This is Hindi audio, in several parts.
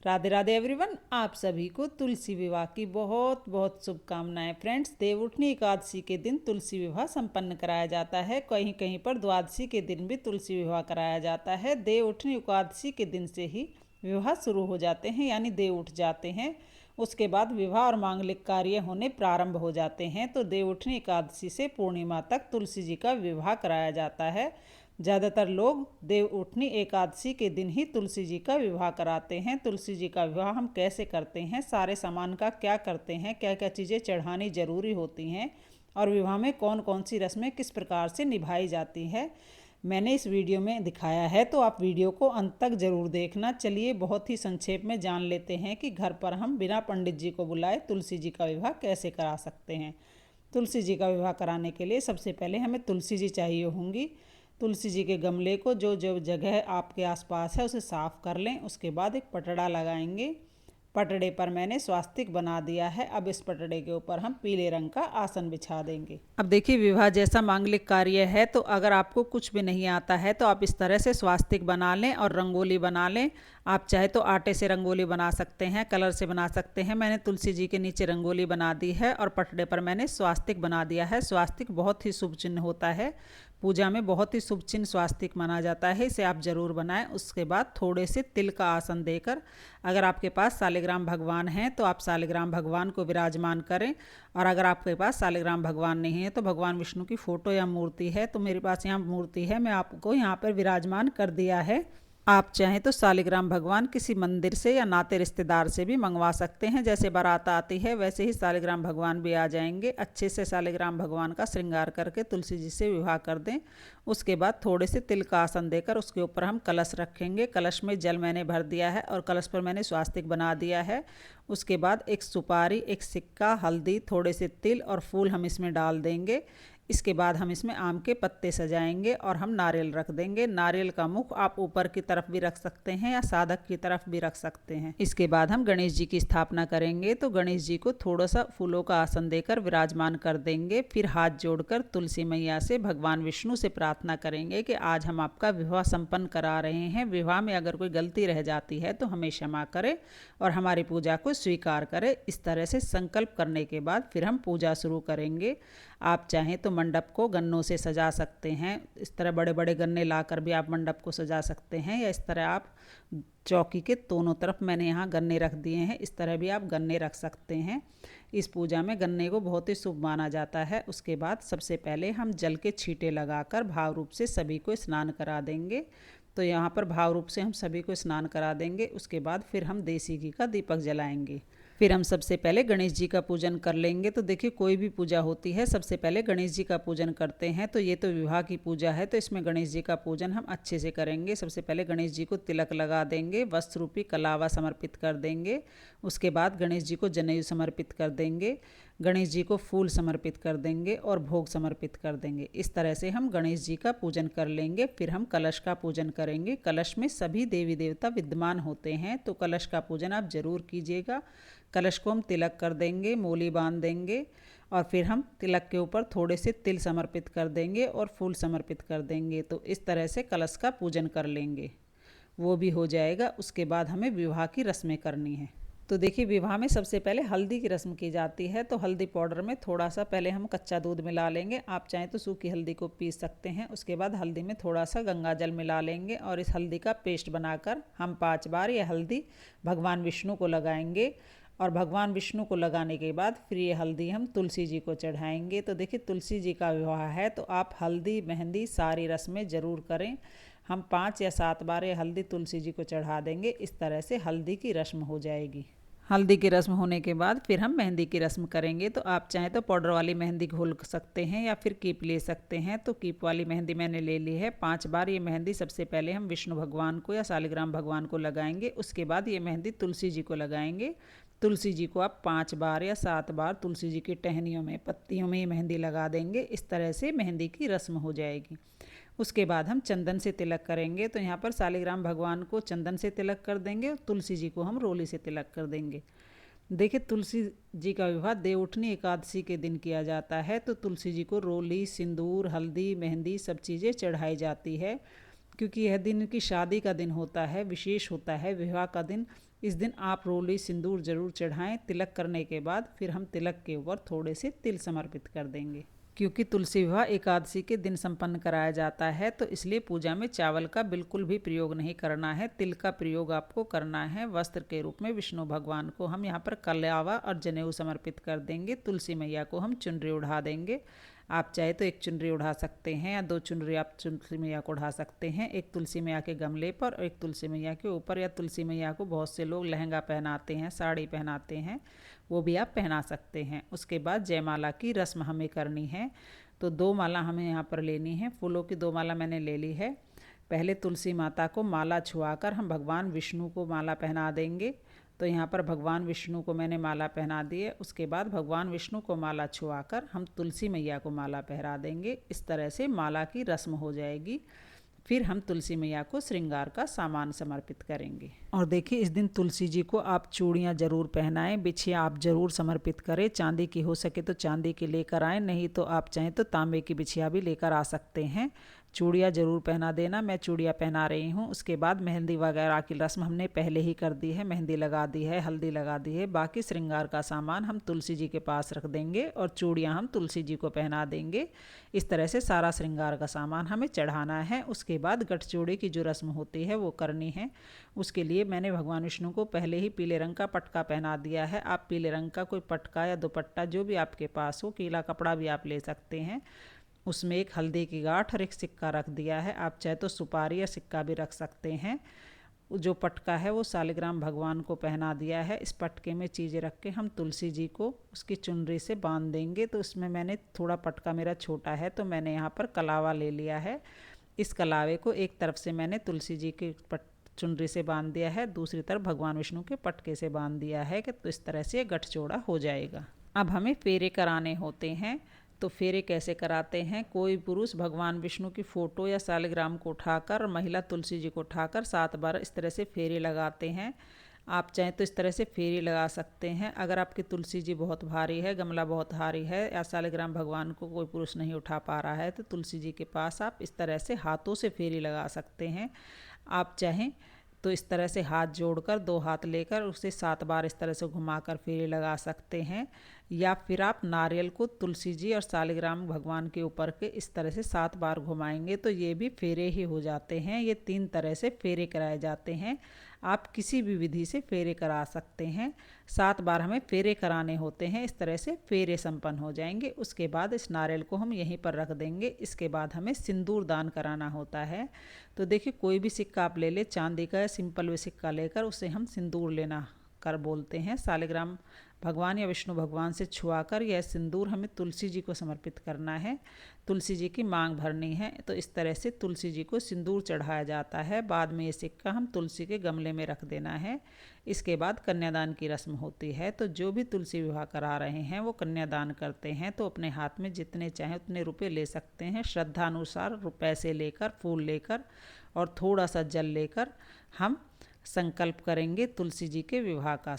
राधे राधे एवरीवन। आप सभी को तुलसी विवाह की बहुत बहुत शुभकामनाएं। फ्रेंड्स, देवउठनी एकादशी के दिन तुलसी विवाह संपन्न कराया जाता है। कहीं कहीं पर द्वादशी के दिन भी तुलसी विवाह कराया जाता है। देवउठनी एकादशी के दिन से ही विवाह शुरू हो जाते हैं, यानी देव उठ जाते हैं। उसके बाद विवाह और मांगलिक कार्य होने प्रारंभ हो जाते हैं। तो देवउठनी एकादशी से पूर्णिमा तक तुलसी जी का विवाह कराया जाता है। ज़्यादातर लोग देवउठनी एकादशी के दिन ही तुलसी जी का विवाह कराते हैं। तुलसी जी का विवाह हम कैसे करते हैं, सारे सामान का क्या करते हैं, क्या क्या चीज़ें चढ़ानी जरूरी होती हैं और विवाह में कौन कौन सी रस्में किस प्रकार से निभाई जाती है, मैंने इस वीडियो में दिखाया है। तो आप वीडियो को अंत तक ज़रूर देखना। चलिए बहुत ही संक्षेप में जान लेते हैं कि घर पर हम बिना पंडित जी को बुलाए तुलसी जी का विवाह कैसे करा सकते हैं। तुलसी जी का विवाह कराने के लिए सबसे पहले हमें तुलसी जी चाहिए होंगी। तुलसी जी के गमले को जो जो जगह आपके आसपास है उसे साफ़ कर लें। उसके बाद एक पटड़ा लगाएंगे। पटड़े पर मैंने स्वास्तिक बना दिया है। अब इस पटड़े के ऊपर हम पीले रंग का आसन बिछा देंगे। अब देखिए, विवाह जैसा मांगलिक कार्य है, तो अगर आपको कुछ भी नहीं आता है तो आप इस तरह से स्वास्तिक बना लें और रंगोली बना लें। आप चाहे तो आटे से रंगोली बना सकते हैं, कलर से बना सकते हैं। मैंने तुलसी जी के नीचे रंगोली बना दी है और पटड़े पर मैंने स्वास्तिक बना दिया है। स्वास्तिक बहुत ही शुभ चिन्ह होता है, पूजा में बहुत ही शुभ चिन्ह स्वास्तिक माना जाता है। इसे आप जरूर बनाएं। उसके बाद थोड़े से तिल का आसन देकर, अगर आपके पास सालिग्राम भगवान हैं तो आप सालिग्राम भगवान को विराजमान करें, और अगर आपके पास सालिग्राम भगवान नहीं है तो भगवान विष्णु की फोटो या मूर्ति है, तो मेरे पास यहाँ मूर्ति है, मैं आपको यहाँ पर विराजमान कर दिया है। आप चाहें तो सालिग्राम भगवान किसी मंदिर से या नाते रिश्तेदार से भी मंगवा सकते हैं। जैसे बारात आती है वैसे ही सालिग्राम भगवान भी आ जाएंगे। अच्छे से सालिग्राम भगवान का श्रृंगार करके तुलसी जी से विवाह कर दें। उसके बाद थोड़े से तिल का आसन देकर उसके ऊपर हम कलश रखेंगे। कलश में जल मैंने भर दिया है और कलश पर मैंने स्वास्तिक बना दिया है। उसके बाद एक सुपारी, एक सिक्का, हल्दी, थोड़े से तिल और फूल हम इसमें डाल देंगे। इसके बाद हम इसमें आम के पत्ते सजाएंगे और हम नारियल रख देंगे। नारियल का मुख आप ऊपर की तरफ भी रख सकते हैं या साधक की तरफ भी रख सकते हैं। इसके बाद हम गणेश जी की स्थापना करेंगे। तो गणेश जी को थोड़ा सा फूलों का आसन देकर विराजमान कर देंगे। फिर हाथ जोड़कर तुलसी मैया से, भगवान विष्णु से प्रार्थना करेंगे कि आज हम आपका विवाह संपन्न करा रहे हैं। विवाह में अगर कोई गलती रह जाती है तो हमें क्षमा करें और हमारी पूजा को स्वीकार करें। इस तरह से संकल्प करने के बाद फिर हम पूजा शुरू करेंगे। आप चाहें तो मंडप को गन्नों से सजा सकते हैं। इस तरह बड़े बड़े गन्ने लाकर भी आप मंडप को सजा सकते हैं, या इस तरह आप चौकी के दोनों तरफ मैंने यहाँ गन्ने रख दिए हैं, इस तरह भी आप गन्ने रख सकते हैं। इस पूजा में गन्ने को बहुत ही शुभ माना जाता है। उसके बाद सबसे पहले हम जल के छींटे लगाकर भाव रूप से सभी को स्नान करा देंगे। तो यहाँ पर भाव रूप से हम सभी को स्नान करा देंगे। उसके बाद फिर हम देसी घी का दीपक जलाएंगे। फिर हम सबसे पहले गणेश जी का पूजन कर लेंगे। तो देखिए, कोई भी पूजा होती है सबसे पहले गणेश जी का पूजन करते हैं। तो ये तो विवाह की पूजा है, तो इसमें गणेश जी का पूजन हम अच्छे से करेंगे। सबसे पहले गणेश जी को तिलक लगा देंगे, वस्त्र रूपी कलावा समर्पित कर देंगे। उसके बाद गणेश जी को जनेऊ समर्पित कर देंगे, गणेश जी को फूल समर्पित कर देंगे और भोग समर्पित कर देंगे। इस तरह से हम गणेश जी का पूजन कर लेंगे। फिर हम कलश का पूजन करेंगे। कलश में सभी देवी देवता विद्यमान होते हैं, तो कलश का पूजन आप जरूर कीजिएगा। कलश को हम तिलक कर देंगे, मोली बांध देंगे और फिर हम तिलक के ऊपर थोड़े से तिल समर्पित कर देंगे और फूल समर्पित कर देंगे। तो इस तरह से कलश का पूजन कर लेंगे, वो भी हो जाएगा। उसके बाद हमें विवाह की रस्में करनी है। तो देखिए, विवाह में सबसे पहले हल्दी की रस्म की जाती है। तो हल्दी पाउडर में थोड़ा सा पहले हम कच्चा दूध मिला लेंगे। आप चाहें तो सूखी हल्दी को पीस सकते हैं। उसके बाद हल्दी में थोड़ा सा गंगा जल मिला लेंगे और इस हल्दी का पेस्ट बनाकर हम 5 बार ये हल्दी भगवान विष्णु को लगाएंगे। और भगवान विष्णु को लगाने के बाद फिर ये हल्दी हम तुलसी जी को चढ़ाएंगे। तो देखिए, तुलसी जी का विवाह है तो आप हल्दी मेहंदी सारी रस्में ज़रूर करें। हम 5 या 7 बार ये हल्दी तुलसी जी को चढ़ा देंगे। इस तरह से हल्दी की रस्म हो जाएगी। हल्दी की रस्म होने के बाद फिर हम मेहंदी की रस्म करेंगे। तो आप चाहें तो पाउडर वाली मेहंदी घोल सकते हैं या फिर कीप ले सकते हैं। तो कीप वाली मेहंदी मैंने ले ली है। 5 बार ये मेहंदी सबसे पहले हम विष्णु भगवान को या सालिग्राम भगवान को लगाएंगे। उसके बाद ये मेहंदी तुलसी जी को लगाएंगे। तुलसी जी को आप 5 बार या 7 बार तुलसी जी की टहनियों में, पत्तियों में ये मेहंदी लगा देंगे। इस तरह से मेहंदी की रस्म हो जाएगी। उसके बाद हम चंदन से तिलक करेंगे। तो यहाँ पर सालिग्राम भगवान को चंदन से तिलक कर देंगे और तुलसी जी को हम रोली से तिलक कर देंगे। देखिए, तुलसी जी का विवाह देवउठनी एकादशी के दिन किया जाता है। तो तुलसी जी को रोली, सिंदूर, हल्दी, मेहंदी सब चीज़ें चढ़ाई जाती है, क्योंकि यह दिन की शादी का दिन होता है, विशेष होता है विवाह का दिन। इस दिन आप रोली सिंदूर जरूर चढ़ाएं। तिलक करने के बाद फिर हम तिलक के ऊपर थोड़े से तिल समर्पित कर देंगे। क्योंकि तुलसी विवाह एकादशी के दिन संपन्न कराया जाता है, तो इसलिए पूजा में चावल का बिल्कुल भी प्रयोग नहीं करना है। तिल का प्रयोग आपको करना है। वस्त्र के रूप में विष्णु भगवान को हम यहाँ पर कलावा और जनेऊ समर्पित कर देंगे। तुलसी मैया को हम चुनरी उड़ा देंगे। आप चाहे तो एक चुनरी उड़ा सकते हैं या 2 चुनरी आप तुलसी मैया को उड़ा सकते हैं। एक तुलसी मैया के गमले पर और एक तुलसी मैया के ऊपर, या तुलसी मैया को बहुत से लोग लहंगा पहनाते हैं, साड़ी पहनाते हैं, वो भी आप पहना सकते हैं। उसके बाद जयमाला की रस्म हमें करनी है। तो 2 माला हमें यहाँ पर लेनी है। फूलों की 2 माला मैंने ले ली है। पहले तुलसी माता को माला छुआकर हम भगवान विष्णु को माला पहना देंगे। तो यहाँ पर भगवान विष्णु को मैंने माला पहना दी है। उसके बाद भगवान विष्णु को माला छुआकर हम तुलसी मैया को माला पहना देंगे। इस तरह से माला की रस्म हो जाएगी। फिर हम तुलसी मैया को श्रृंगार का सामान समर्पित करेंगे। और देखिए, इस दिन तुलसी जी को आप चूड़ियाँ जरूर पहनाएं। बिछिया आप जरूर समर्पित करें। चांदी की हो सके तो चांदी की लेकर आएँ, नहीं तो आप चाहें तो तांबे की बिछिया भी लेकर आ सकते हैं। चूड़ियाँ ज़रूर पहना देना। मैं चूड़ियाँ पहना रही हूँ। उसके बाद मेहंदी वगैरह की रस्म हमने पहले ही कर दी है। मेहंदी लगा दी है, हल्दी लगा दी है। बाकी श्रृंगार का सामान हम तुलसी जी के पास रख देंगे और चूड़ियाँ हम तुलसी जी को पहना देंगे। इस तरह से सारा श्रृंगार का सामान हमें चढ़ाना है। उसके बाद गठजोड़े की जो रस्म होती है वो करनी है। उसके लिए मैंने भगवान विष्णु को पहले ही पीले रंग का पटका पहना दिया है। आप पीले रंग का कोई पटका या दुपट्टा जो भी आपके पास हो, गीला कपड़ा भी आप ले सकते हैं। उसमें एक हल्दी की गांठ और एक सिक्का रख दिया है। आप चाहे तो सुपारी या सिक्का भी रख सकते हैं। जो पटका है वो शालिग्राम भगवान को पहना दिया है। इस पटके में चीज़ें रख के हम तुलसी जी को उसकी चुनरी से बांध देंगे। तो उसमें मैंने थोड़ा, पटका मेरा छोटा है तो मैंने यहाँ पर कलावा ले लिया है। इस कलावे को एक तरफ से मैंने तुलसी जी के चुनरी से बांध दिया है, दूसरी तरफ भगवान विष्णु के पटके से बांध दिया है कि तो इस तरह से गठजोड़ा हो जाएगा। अब हमें फेरे कराने होते हैं। तो फेरे कैसे कराते हैं? कोई पुरुष भगवान विष्णु की फ़ोटो या शालिग्राम को उठाकर, महिला तुलसी जी को उठाकर 7 बार इस तरह से फेरे लगाते हैं। आप चाहें तो इस तरह से फेरे लगा सकते हैं। अगर आपकी तुलसी जी बहुत भारी है, गमला बहुत भारी है, या शालिग्राम भगवान को कोई पुरुष नहीं उठा पा रहा है, तो तुलसी जी के पास आप इस तरह से हाथों से फेरे लगा सकते हैं। आप चाहें तो इस तरह से हाथ जोड़कर, 2 हाथ लेकर उसे 7 बार इस तरह से घुमाकर फेरे लगा सकते हैं। या फिर आप नारियल को तुलसी जी और शालिग्राम भगवान के ऊपर के इस तरह से 7 बार घुमाएंगे तो ये भी फेरे ही हो जाते हैं। ये 3 तरह से फेरे कराए जाते हैं। आप किसी भी विधि से फेरे करा सकते हैं। 7 बार हमें फेरे कराने होते हैं। इस तरह से फेरे संपन्न हो जाएंगे। उसके बाद इस नारियल को हम यहीं पर रख देंगे। इसके बाद हमें सिंदूर दान कराना होता है। तो देखिए, कोई भी सिक्का आप ले ले, चांदी का या सिंपल भी सिक्का लेकर उसे हम सिंदूर लेना कर बोलते हैं। शालिग्राम भगवान या विष्णु भगवान से छुआकर यह सिंदूर हमें तुलसी जी को समर्पित करना है। तुलसी जी की मांग भरनी है। तो इस तरह से तुलसी जी को सिंदूर चढ़ाया जाता है। बाद में ये सिक्का हम तुलसी के गमले में रख देना है। इसके बाद कन्यादान की रस्म होती है। तो जो भी तुलसी विवाह करा रहे हैं वो कन्यादान करते हैं। तो अपने हाथ में जितने चाहें उतने रुपए ले सकते हैं। श्रद्धानुसार पैसे लेकर, फूल लेकर और थोड़ा सा जल लेकर हम संकल्प करेंगे तुलसी जी के विवाह का,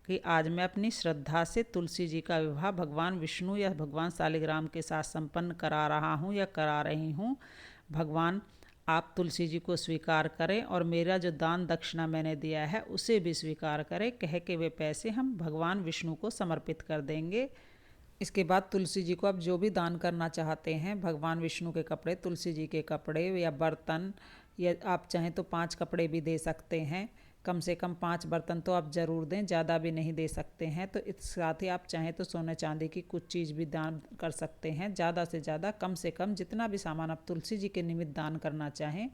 कि आज मैं अपनी श्रद्धा से तुलसी जी का विवाह भगवान विष्णु या भगवान शालिग्राम के साथ संपन्न करा रहा हूँ या करा रही हूँ। भगवान आप तुलसी जी को स्वीकार करें और मेरा जो दान दक्षिणा मैंने दिया है उसे भी स्वीकार करें, कह के वे पैसे हम भगवान विष्णु को समर्पित कर देंगे। इसके बाद तुलसी जी को आप जो भी दान करना चाहते हैं, भगवान विष्णु के कपड़े, तुलसी जी के कपड़े या बर्तन, या आप चाहें तो 5 कपड़े भी दे सकते हैं। कम से कम 5 बर्तन तो आप ज़रूर दें, ज़्यादा भी नहीं दे सकते हैं। तो इस साथ ही आप चाहें तो सोने चांदी की कुछ चीज़ भी दान कर सकते हैं। ज़्यादा से ज़्यादा, कम से कम जितना भी सामान आप तुलसी जी के निमित्त दान करना चाहें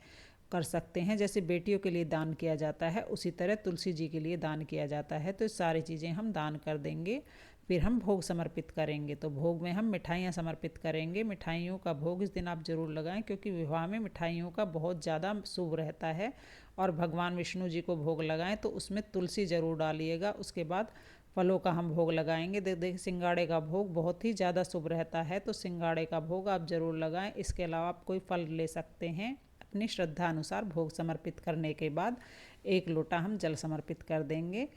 कर सकते हैं। जैसे बेटियों के लिए दान किया जाता है उसी तरह तुलसी जी के लिए दान किया जाता है। तो सारी चीज़ें हम दान कर देंगे। फिर हम भोग समर्पित करेंगे। तो भोग में हम मिठाइयाँ समर्पित करेंगे। मिठाइयों का भोग इस दिन आप ज़रूर लगाएं, क्योंकि विवाह में मिठाइयों का बहुत ज़्यादा शुभ रहता है। और भगवान विष्णु जी को भोग लगाएं तो उसमें तुलसी ज़रूर डालिएगा। उसके बाद फलों का हम भोग लगाएंगे। देखिए, सिंगाड़े का भोग बहुत ही ज़्यादा शुभ रहता है, तो सिंगाड़े का भोग आप ज़रूर लगाएं। इसके अलावा आप कोई फल ले सकते हैं। अपनी श्रद्धा अनुसार भोग समर्पित करने के बाद 1 लोटा हम जल समर्पित कर देंगे।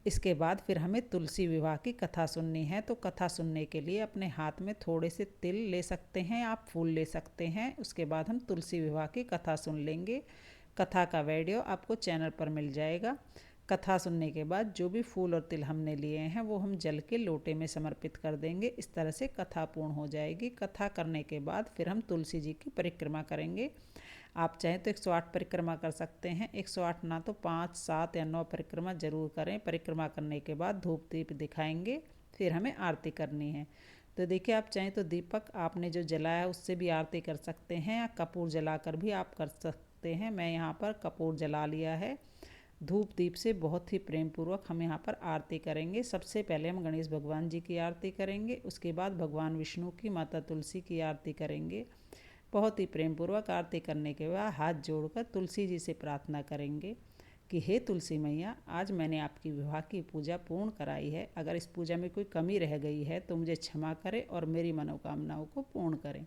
इसके बाद फिर हमें तुलसी विवाह की कथा सुननी है। तो कथा सुनने के लिए अपने हाथ में थोड़े से तिल ले सकते हैं, आप फूल ले सकते हैं। उसके बाद हम तुलसी विवाह की कथा सुन लेंगे। कथा का वीडियो आपको चैनल पर मिल जाएगा। कथा सुनने के बाद जो भी फूल और तिल हमने लिए हैं वो हम जल के लोटे में समर्पित कर देंगे। इस तरह से कथा पूर्ण हो जाएगी। कथा करने के बाद फिर हम तुलसी जी की परिक्रमा करेंगे। आप चाहें तो 108 परिक्रमा कर सकते हैं। 108 ना तो 5, 7 या 9 परिक्रमा जरूर करें। परिक्रमा करने के बाद धूप दीप दिखाएंगे, फिर हमें आरती करनी है। तो देखिए, आप चाहें तो दीपक आपने जो जलाया है उससे भी आरती कर सकते हैं, या कपूर जलाकर भी आप कर सकते हैं। मैं यहाँ पर कपूर जला लिया है। धूप दीप से बहुत ही प्रेम पूर्वक हम यहाँ पर आरती करेंगे। सबसे पहले हम गणेश भगवान जी की आरती करेंगे, उसके बाद भगवान विष्णु की, माता तुलसी की आरती करेंगे। बहुत ही प्रेम पूर्वक आरती करने के बाद हाथ जोड़कर तुलसी जी से प्रार्थना करेंगे कि हे तुलसी मैया, आज मैंने आपकी विवाह की पूजा पूर्ण कराई है। अगर इस पूजा में कोई कमी रह गई है तो मुझे क्षमा करें और मेरी मनोकामनाओं को पूर्ण करें।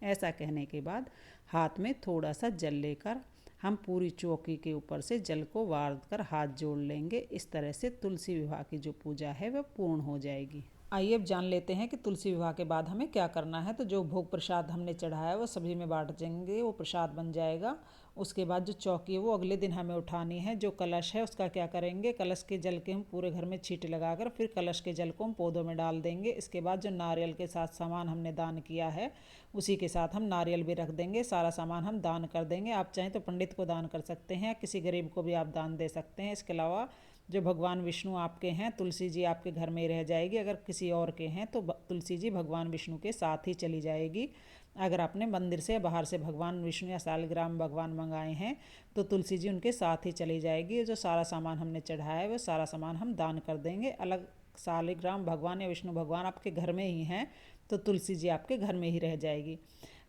ऐसा कहने के बाद हाथ में थोड़ा सा जल लेकर हम पूरी चौकी के ऊपर से जल को वार कर हाथ जोड़ लेंगे। इस तरह से तुलसी विवाह की जो पूजा है वह पूर्ण हो जाएगी। आइए अब जान लेते हैं कि तुलसी विवाह के बाद हमें क्या करना है। तो जो भोग प्रसाद हमने चढ़ाया है वो सभी में बांट देंगे, वो प्रसाद बन जाएगा। उसके बाद जो चौकी है वो अगले दिन हमें उठानी है। जो कलश है उसका क्या करेंगे, कलश के जल के हम पूरे घर में छींटे लगाकर फिर कलश के जल को हम पौधों में डाल देंगे। इसके बाद जो नारियल के साथ सामान हमने दान किया है उसी के साथ हम नारियल भी रख देंगे। सारा सामान हम दान कर देंगे। आप चाहें तो पंडित को दान कर सकते हैं, किसी गरीब को भी आप दान दे सकते हैं। इसके अलावा जो भगवान विष्णु आपके हैं, तुलसी जी आपके घर में ही रह जाएगी। अगर किसी और के हैं तो तुलसी जी भगवान विष्णु के साथ ही चली जाएगी। अगर आपने मंदिर से बाहर से भगवान विष्णु या शालिग्राम भगवान मंगाए हैं तो तुलसी जी उनके साथ ही चली जाएगी। जो सारा सामान हमने चढ़ाया है वो सारा सामान हम दान कर देंगे। अलग शालिग्राम भगवान या विष्णु भगवान आपके घर में ही हैं तो तुलसी जी आपके घर में ही रह जाएगी,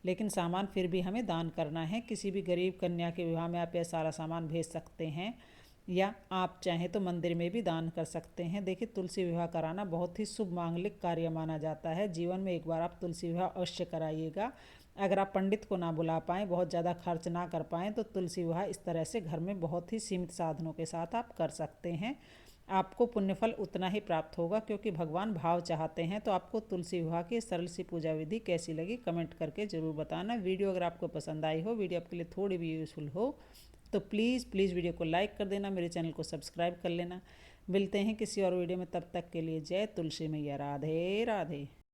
लेकिन सामान फिर भी हमें दान करना है। किसी भी गरीब कन्या के विवाह में आप यह सारा सामान भेज सकते हैं, या आप चाहें तो मंदिर में भी दान कर सकते हैं। देखिए, तुलसी विवाह कराना बहुत ही शुभ मांगलिक कार्य माना जाता है। जीवन में एक बार आप तुलसी विवाह अवश्य कराइएगा। अगर आप पंडित को ना बुला पाएँ, बहुत ज़्यादा खर्च ना कर पाएँ, तो तुलसी विवाह इस तरह से घर में बहुत ही सीमित साधनों के साथ आप कर सकते हैं। आपको पुण्यफल उतना ही प्राप्त होगा, क्योंकि भगवान भाव चाहते हैं। तो आपको तुलसी विवाह की सरल सी पूजा विधि कैसी लगी कमेंट करके ज़रूर बताना। वीडियो अगर आपको पसंद आई हो, वीडियो आपके लिए थोड़ी भी यूज़फुल हो, तो प्लीज़ वीडियो को लाइक कर देना, मेरे चैनल को सब्सक्राइब कर लेना। मिलते हैं किसी और वीडियो में, तब तक के लिए जय तुलसी मैया, राधे राधे।